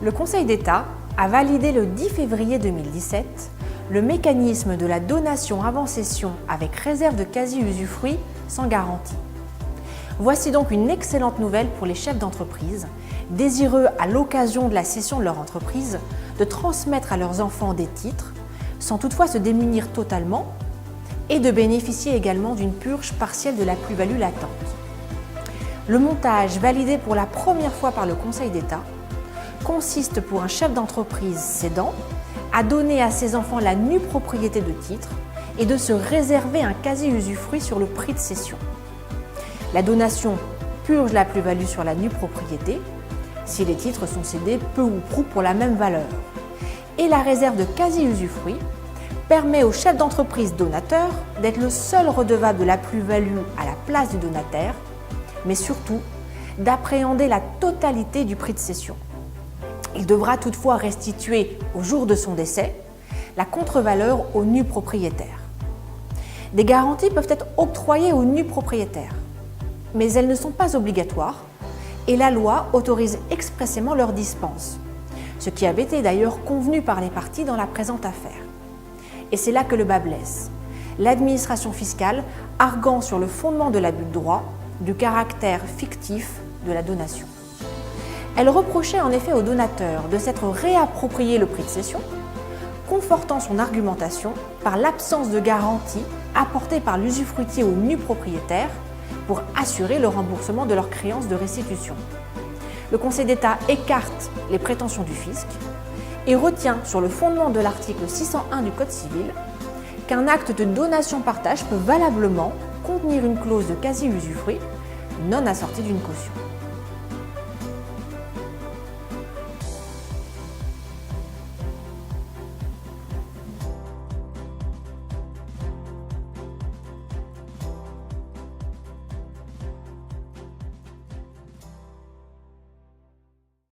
Le Conseil d'État a validé le 10 février 2017 le mécanisme de la donation avant cession avec réserve de quasi-usufruit sans garantie. Voici donc une excellente nouvelle pour les chefs d'entreprise, désireux à l'occasion de la cession de leur entreprise de transmettre à leurs enfants des titres, sans toutefois se démunir totalement, et de bénéficier également d'une purge partielle de la plus-value latente. Le montage, validé pour la première fois par le Conseil d'État, consiste pour un chef d'entreprise cédant à donner à ses enfants la nue propriété de titres et de se réserver un quasi-usufruit sur le prix de cession. La donation purge la plus-value sur la nue propriété si les titres sont cédés peu ou prou pour la même valeur. Et la réserve de quasi-usufruit permet au chef d'entreprise donateur d'être le seul redevable de la plus-value à la place du donataire, mais surtout d'appréhender la totalité du prix de cession. Il devra toutefois restituer, au jour de son décès, la contre-valeur au nu propriétaire. Des garanties peuvent être octroyées au nu propriétaire, mais elles ne sont pas obligatoires et la loi autorise expressément leur dispense, ce qui avait été d'ailleurs convenu par les parties dans la présente affaire. Et c'est là que le bât blesse. L'administration fiscale arguant sur le fondement de l'abus de droit du caractère fictif de la donation. Elle reprochait en effet au donateur de s'être réapproprié le prix de cession, confortant son argumentation par l'absence de garantie apportée par l'usufruitier au nu propriétaire pour assurer le remboursement de leurs créances de restitution. Le Conseil d'État écarte les prétentions du fisc et retient, sur le fondement de l'article 601 du Code civil, qu'un acte de donation-partage peut valablement contenir une clause de quasi-usufruit non assortie d'une caution.